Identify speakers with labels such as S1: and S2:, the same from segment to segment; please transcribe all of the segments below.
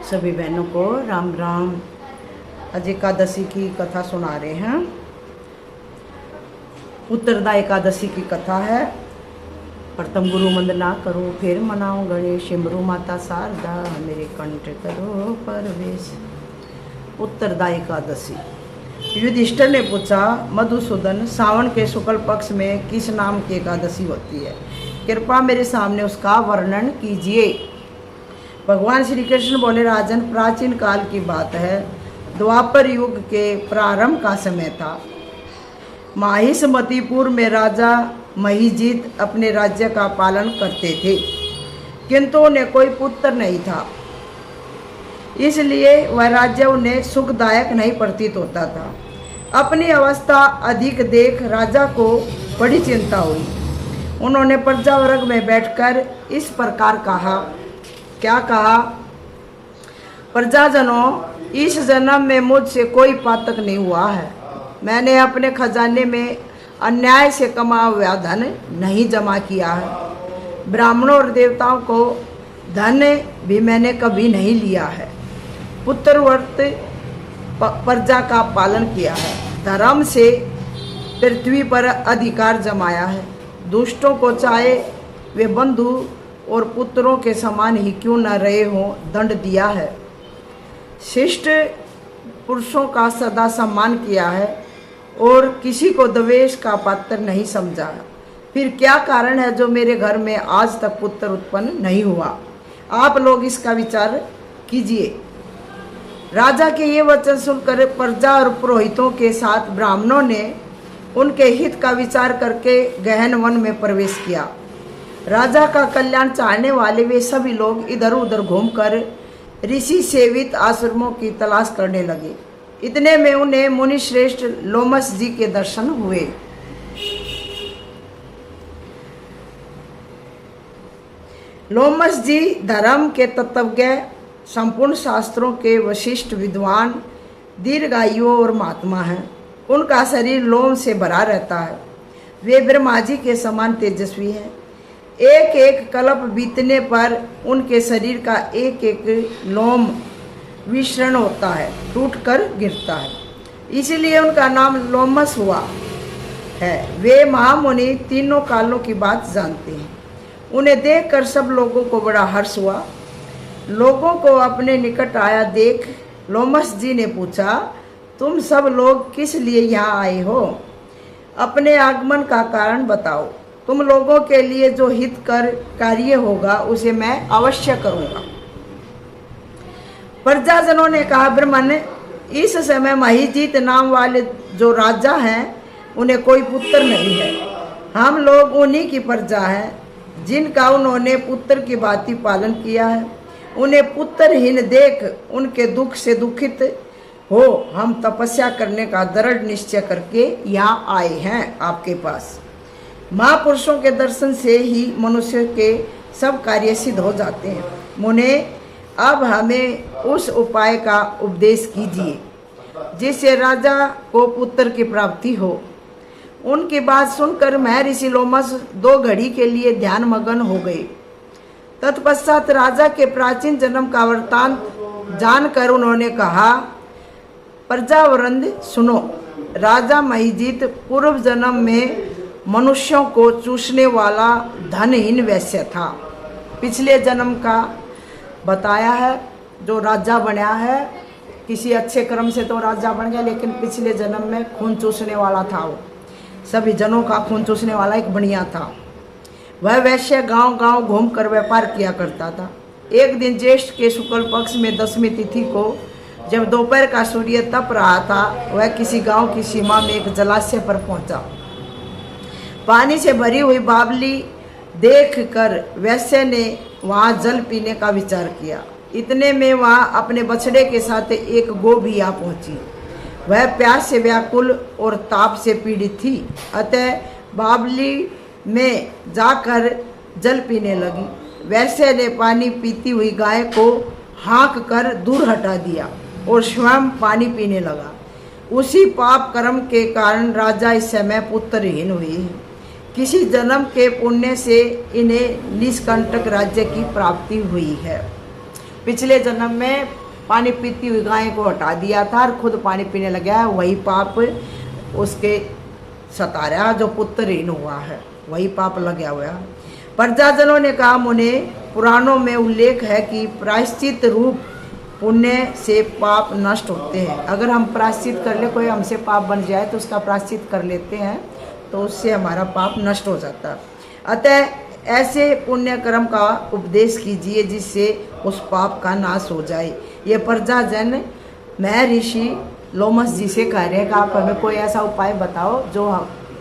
S1: सभी बहनों को राम राम। आज एकादशी की कथा सुना रहे हैं। उत्तरदा एकादशी की कथा है। प्रथम गुरु वंदना करो फिर मनाओ गणेश, सिमरू माता शारदा मेरे कंठ करो परवेश। उत्तरदा एकादशी। युधिष्ठिर ने पूछा, मधुसूदन, सावन के शुक्ल पक्ष में किस नाम की एकादशी होती है? कृपा मेरे सामने उसका वर्णन कीजिए। भगवान श्री कृष्ण बोले, राजन, प्राचीन काल की बात है। द्वापर युग के प्रारंभ का समय था। माहिष्मतिपुर में राजा महिजीत अपने राज्य का पालन करते थे, किंतु उन्हें कोई पुत्र नहीं था, इसलिए वह राज्य उन्हें सुखदायक नहीं प्रतीत होता था। अपनी अवस्था अधिक देख राजा को बड़ी चिंता हुई। उन्होंने प्रजा वर्ग में बैठकर इस प्रकार कहा। क्या कहा? प्रजाजनों, इस जन्म में मुझसे कोई पातक नहीं हुआ है। मैंने अपने खजाने में अन्याय से कमा हुआ धन नहीं जमा किया है। ब्राह्मणों और देवताओं को धन भी मैंने कभी नहीं लिया है। पुत्रव्रत प्रजा का पालन किया है। धर्म से पृथ्वी पर अधिकार जमाया है। दुष्टों को चाहे वे बंधु और पुत्रों के समान ही क्यों न रहे हों, दंड दिया है। शिष्ट पुरुषों का सदा सम्मान किया है और किसी को द्वेष का पात्र नहीं समझा। फिर क्या कारण है जो मेरे घर में आज तक पुत्र उत्पन्न नहीं हुआ? आप लोग इसका विचार कीजिए। राजा के ये वचन सुनकर प्रजा और पुरोहितों के साथ ब्राह्मणों ने उनके हित का विचार करके गहन वन में प्रवेश किया। राजा का कल्याण चाहने वाले वे सभी लोग इधर उधर घूमकर ऋषि सेवित आश्रमों की तलाश करने लगे। इतने में उन्हें मुनि श्रेष्ठ लोमस जी के दर्शन हुए। लोमस जी धर्म के तत्वज्ञ, संपूर्ण शास्त्रों के वशिष्ठ विद्वान, दीर्घायु और महात्मा हैं। उनका शरीर लोम से भरा रहता है। वे ब्रह्मा जी के समान तेजस्वी हैं। एक एक कल्प बीतने पर उनके शरीर का एक एक लोम विषण होता है, टूटकर गिरता है, इसलिए उनका नाम लोमस हुआ है। वे महामुनि तीनों कालों की बात जानते हैं। उन्हें देखकर सब लोगों को बड़ा हर्ष हुआ। लोगों को अपने निकट आया देख लोमस जी ने पूछा, तुम सब लोग किस लिए यहाँ आए हो? अपने आगमन का कारण बताओ। तुम लोगों के लिए जो हितकर कार्य होगा उसे मैं अवश्य करूंगा। प्रजाजनों ने कहा, ब्राह्मण, इस समय महिजीत नाम वाले जो राजा हैं उन्हें कोई पुत्र नहीं है। हम लोग उन्हीं की प्रजा हैं जिनका उन्होंने पुत्र की भांति पालन किया है। उन्हें पुत्रहीन देख उनके दुख से दुखित हो हम तपस्या करने का दृढ़ निश्चय करके यहाँ आए हैं आपके पास। महापुरुषों के दर्शन से ही मनुष्य के सब कार्य सिद्ध हो जाते हैं। मुने, अब हमें उस उपाय का उपदेश कीजिए जिससे राजा को पुत्र की प्राप्ति हो। उनकी बात सुनकर महर्षि लोमस 2 घड़ी के लिए ध्यान मग्न हो गए। तत्पश्चात राजा के प्राचीन जन्म का वृत्तांत जानकर उन्होंने कहा, प्रजावृंद सुनो। राजा महिजीत पूर्व जन्म में मनुष्यों को चूसने वाला धनहीन वैश्य था। पिछले जन्म का बताया है। जो राजा बनया है, किसी अच्छे कर्म से तो राजा बन गया, लेकिन पिछले जन्म में खून चूसने वाला था। वो सभी जनों का खून चूसने वाला एक बनिया था। वह वैश्य गांव गांव घूमकर व्यापार किया करता था। एक दिन ज्येष्ठ के शुक्ल पक्ष में 10वीं तिथि को जब दोपहर का सूर्य तप रहा था, वह किसी गांव की सीमा में एक जलाशय पर पहुंचा। पानी से भरी हुई बावली देखकर वैश्य ने वहां जल पीने का विचार किया। इतने में वहां अपने बछड़े के साथ एक गो भी आ पहुंची। वह प्यास से व्याकुल और ताप से पीड़ित थी, अतः बावली में जाकर जल पीने लगी। वैश्य ने पानी पीती हुई गाय को हाँक कर दूर हटा दिया और स्वयं पानी पीने लगा। उसी पाप कर्म के कारण राजा इस समय पुत्रहीन हुए। किसी जन्म के पुण्य से इन्हें निष्कंटक राज्य की प्राप्ति हुई है। पिछले जन्म में पानी पीती हुई गाय को हटा दिया था और खुद पानी पीने लगा है, वही पाप उसके सता रहा, जो पुत्रहीन हुआ है वही पाप लगा हुआ। प्रजाजनों ने कहा, मुने पुराणों में उल्लेख है कि प्रायश्चित रूप पुण्य से पाप नष्ट होते हैं। अगर हम प्रायश्चित कर ले, कोई हमसे पाप बन जाए तो उसका प्रायश्चित कर लेते हैं तो उससे हमारा पाप नष्ट हो जाता है। अतः ऐसे पुण्य कर्म का उपदेश कीजिए जिससे उस पाप का नाश हो जाए। ये प्रजाजन मैं ऋषि लोमस जी से कह रहे हैं कि आप हमें कोई ऐसा उपाय बताओ जो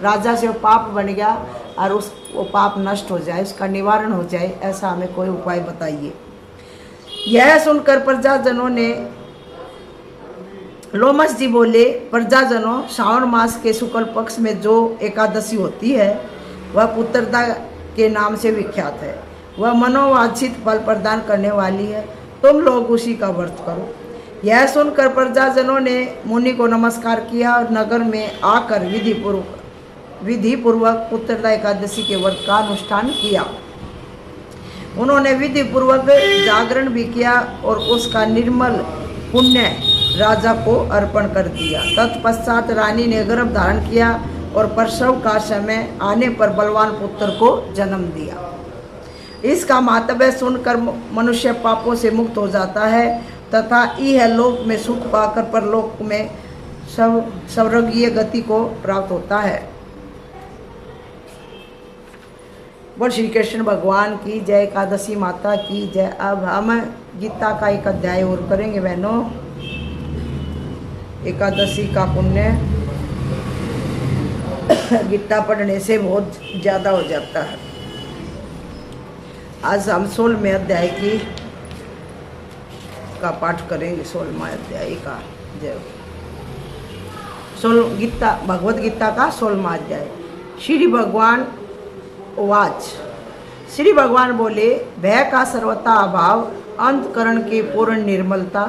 S1: राजा से वो पाप बन गया और वो पाप नष्ट हो जाए, उसका निवारण हो जाए, ऐसा हमें कोई उपाय बताइए। यह सुनकर प्रजाजनों ने, लोमस जी बोले, प्रजाजनों, श्रावण मास के शुक्ल पक्ष में जो एकादशी होती है वह पुत्रदा के नाम से विख्यात है। वह मनोवांछित फल प्रदान करने वाली है, तुम लोग उसी का व्रत करो। यह सुनकर प्रजाजनों ने मुनि को नमस्कार किया और नगर में आकर विधि पूर्वक पुत्रदा एकादशी के व्रत का अनुष्ठान किया। उन्होंने विधि पूर्वक जागरण भी किया और उसका निर्मल पुण्य राजा को अर्पण कर दिया। तत्पश्चात रानी ने गर्भ धारण किया और प्रसव का समय आने पर बलवान पुत्र को जन्म दिया। इसका मातव्य सुनकर मनुष्य पापों से मुक्त हो जाता है तथा यह लोक में सुख पाकर परलोक में स्वर्गीय गति को प्राप्त होता है। बोल श्री कृष्ण भगवान की जय, एकादशी माता की जय। अब हम गीता का एक अध्याय और करेंगे बहनों। एकादशी का पुण्य गीता पढ़ने से बहुत ज़्यादा हो जाता है। आज हम 16वें अध्याय का पाठ करेंगे। 16वां अध्याय का जय। गीता भगवद गीता का 16वां अध्याय। श्री भगवान उवाच, श्री भगवान बोले, भय का सर्वथा अभाव, अंतकरण की पूर्ण निर्मलता,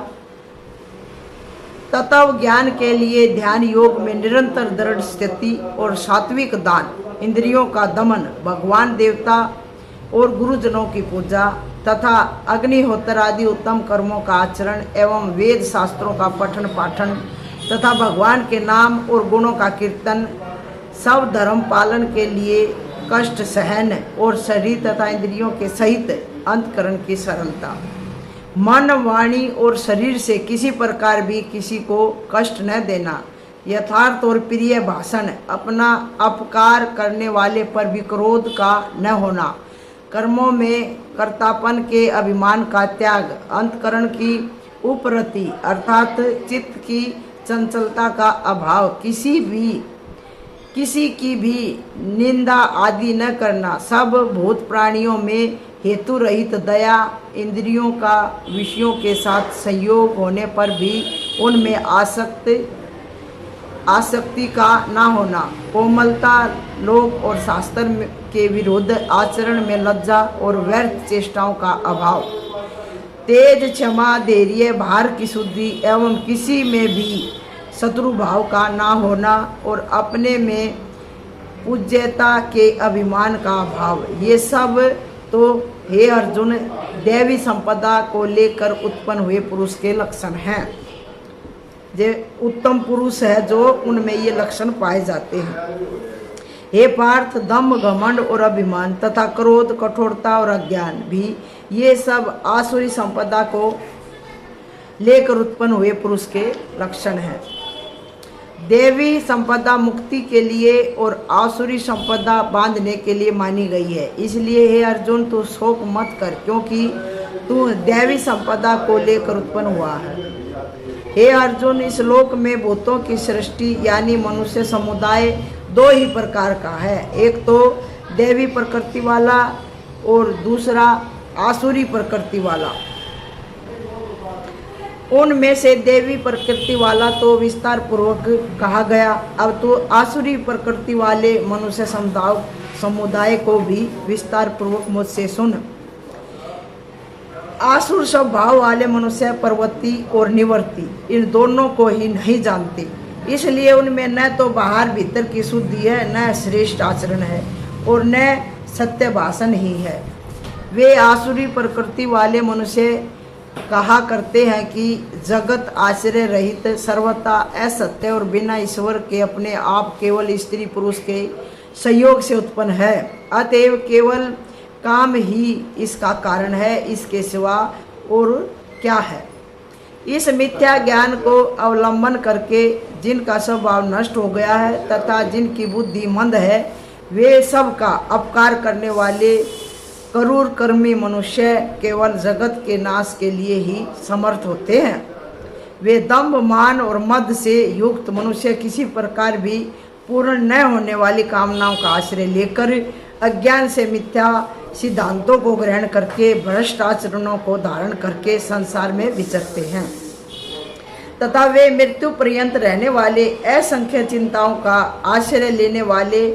S1: तत्व ज्ञान के लिए ध्यान योग में निरंतर दृढ़ स्थिति और सात्विक दान, इंद्रियों का दमन, भगवान देवता और गुरुजनों की पूजा तथा अग्निहोत्र आदि उत्तम कर्मों का आचरण एवं वेद शास्त्रों का पठन पाठन तथा भगवान के नाम और गुणों का कीर्तन, सब धर्म पालन के लिए कष्ट सहन और शरीर तथा इंद्रियों के सहित अंतकरण की सरलता, मन वाणी और शरीर से किसी प्रकार भी किसी को कष्ट न देना, यथार्थ और प्रिय भाषण, अपना अपकार करने वाले पर भी क्रोध का न होना, कर्मों में कर्तापन के अभिमान का त्याग, अंतकरण की उपरति अर्थात चित्त की चंचलता का अभाव, किसी की भी निंदा आदि न करना, सब भूत प्राणियों में हेतु रहित दया, इंद्रियों का विषयों के साथ संयोग होने पर भी उनमें आसक्ति का ना होना, कोमलता, लोक और शास्त्र के विरुद्ध आचरण में लज्जा और व्यर्थ चेष्टाओं का अभाव, तेज, क्षमा, धैर्य, भार की शुद्धि एवं किसी में भी शत्रु भाव का ना होना और अपने में पूज्यता के अभिमान का अभाव, ये सब तो हे अर्जुन दैवी संपदा को लेकर उत्पन्न हुए पुरुष के लक्षण हैं। जो उत्तम पुरुष है जो उनमें ये लक्षण पाए जाते हैं। हे पार्थ, दम्भ, घमंड और अभिमान तथा क्रोध, कठोरता और अज्ञान भी ये सब आसुरी संपदा को लेकर उत्पन्न हुए पुरुष के लक्षण हैं। देवी संपदा मुक्ति के लिए और आसुरी संपदा बांधने के लिए मानी गई है। इसलिए हे अर्जुन, तू शोक मत कर, क्योंकि तू दैवी संपदा को लेकर उत्पन्न हुआ है। हे अर्जुन, इस लोक में भूतों की सृष्टि यानी मनुष्य समुदाय दो ही प्रकार का है, एक तो दैवी प्रकृति वाला और दूसरा आसुरी प्रकृति वाला। उनमें से देवी प्रकृति वाला तो विस्तार पूर्वक कहा गया, अब तो आसुरी प्रकृति वाले मनुष्य समुदाय को भी विस्तार पूर्वक मुझसे सुन। आसुर स्वभाव वाले मनुष्य प्रवृत्ति और निवृत्ति इन दोनों को ही नहीं जानते, इसलिए उनमें न तो बाहर भीतर की शुद्धि है, न श्रेष्ठ आचरण है और न सत्य भाषण ही है। वे आसुरी प्रकृति वाले मनुष्य कहा करते हैं कि जगत आश्रय रहित सर्वथा असत्य और बिना ईश्वर के अपने आप केवल स्त्री पुरुष के संयोग से उत्पन्न है। अतएव केवल काम ही इसका कारण है, इसके सिवा और क्या है। इस मिथ्या ज्ञान को अवलंबन करके जिनका स्वभाव नष्ट हो गया है तथा जिनकी बुद्धि मंद है, वे सब का अपकार करने वाले क्रूर कर्मी मनुष्य केवल जगत के नाश के लिए ही समर्थ होते हैं। वे दंभ मान और मद से युक्त मनुष्य किसी प्रकार भी पूर्ण न होने वाली कामनाओं का आश्रय लेकर अज्ञान से मिथ्या सिद्धांतों को ग्रहण करके भ्रष्ट आचरणों को धारण करके संसार में विचरते हैं तथा वे मृत्यु पर्यंत रहने वाले असंख्य चिंताओं का आश्रय लेने वाले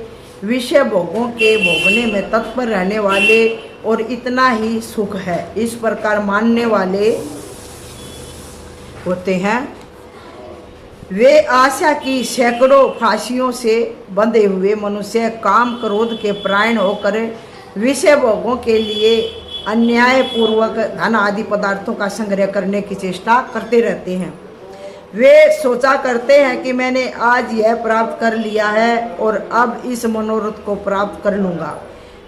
S1: विषय भोगों के भोगने में तत्पर रहने वाले और इतना ही सुख है इस प्रकार मानने वाले होते हैं। वे आशा की सैकड़ों फांसियों से बंधे हुए मनुष्य काम क्रोध के प्राण होकर विषय भोगों के लिए अन्याय पूर्वक धन आदि पदार्थों का संग्रह करने की चेष्टा करते रहते हैं। वे सोचा करते हैं कि मैंने आज यह प्राप्त कर लिया है और अब इस मनोरथ को प्राप्त कर लूँगा।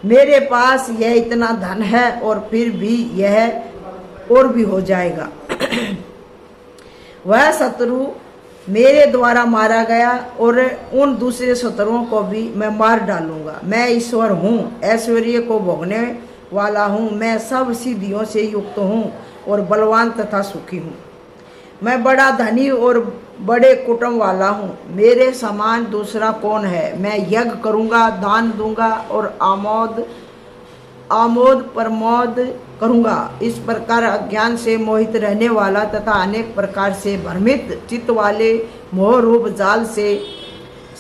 S1: मेरे पास यह इतना धन है और फिर भी यह और भी हो जाएगा। वह शत्रु मेरे द्वारा मारा गया और उन दूसरे शत्रुओं को भी मैं मार डालूंगा। मैं ईश्वर हूँ, ऐश्वर्य को भोगने वाला हूँ, मैं सब सिद्धियों से युक्त हूँ और बलवान तथा सुखी हूँ। मैं बड़ा धनी और बड़े कुटुंब वाला हूँ, मेरे समान दूसरा कौन है। मैं यज्ञ करूँगा, दान दूंगा और आमोद प्रमोद करूँगा। इस प्रकार अज्ञान से मोहित रहने वाला तथा अनेक प्रकार से भ्रमित चित्त वाले मोह रूप जाल से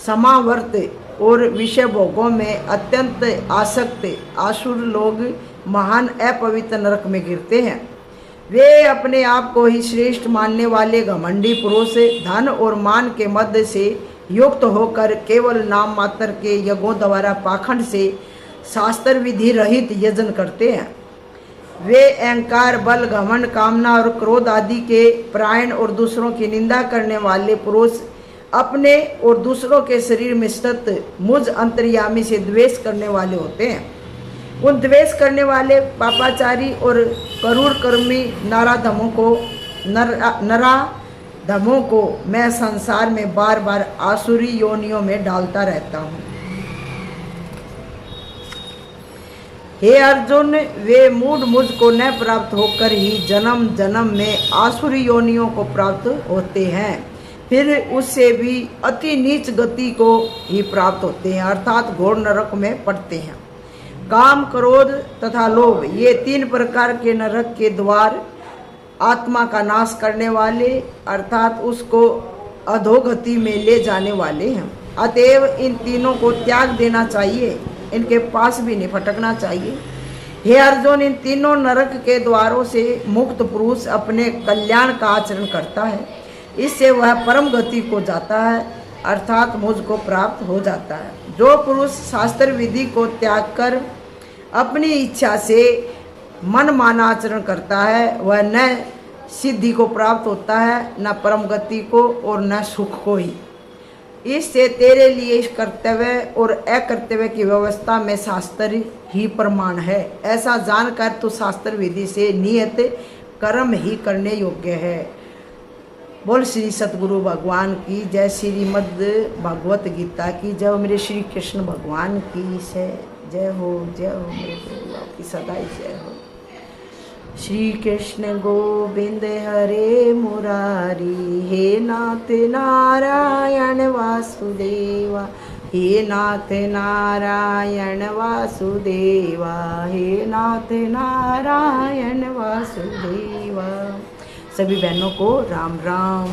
S1: समावर्त और विषय भोगों में अत्यंत आसक्त आसुर लोग महान अपवित्र नरक में गिरते हैं। वे अपने आप को ही श्रेष्ठ मानने वाले घमंडी पुरुष धन और मान के मध्य से युक्त होकर केवल नाम मात्र के यज्ञों द्वारा पाखंड से शास्त्र विधि रहित यजन करते हैं। वे अहंकार, बल, घमंड, कामना और क्रोध आदि के प्राण और दूसरों की निंदा करने वाले पुरुष अपने और दूसरों के शरीर में स्थित मुझ अंतर्यामी से द्वेष करने वाले होते हैं। उन द्वेष करने वाले पापाचारी और क्रूर कर्मी नराधमों को मैं संसार में बार बार आसुरी योनियों में डालता रहता हूँ। हे अर्जुन, वे मूढ़ मुझको न प्राप्त होकर ही जन्म जन्म में आसुरी योनियों को प्राप्त होते हैं, फिर उससे भी अति नीच गति को ही प्राप्त होते हैं, अर्थात घोर नरक में पड़ते हैं। काम, क्रोध तथा लोभ, ये तीन प्रकार के नरक के द्वार आत्मा का नाश करने वाले अर्थात उसको अधोगति में ले जाने वाले हैं। अतएव इन तीनों को त्याग देना चाहिए, इनके पास भी नहीं फटकना चाहिए। हे अर्जुन, इन तीनों नरक के द्वारों से मुक्त पुरुष अपने कल्याण का आचरण करता है, इससे वह परम गति को जाता है अर्थात मुझ को प्राप्त हो जाता है। जो पुरुष शास्त्र विधि को त्याग कर अपनी इच्छा से मन माना आचरण करता है, वह न सिद्धि को प्राप्त होता है, न परम गति को और न सुख को ही। इससे तेरे लिए इस कर्तव्य और अकर्तव्य की व्यवस्था में शास्त्र ही प्रमाण है। ऐसा जानकर तू शास्त्र विधि से नियत कर्म ही करने योग्य है। बोल श्री सतगुरु भगवान की जय, श्रीमद् भगवत गीता की जय, मेरे श्री कृष्ण भगवान की जय हो, जय हो, मेरे प्रभु आपकी सदा ही जय हो। श्री कृष्ण गोविंद हरे मुरारी, हे नाथ नारायण वासुदेवा, हे नाथ नारायण वासुदेवा, हे नाथ नारायण वासुदेवा। सभी बहनों को राम राम।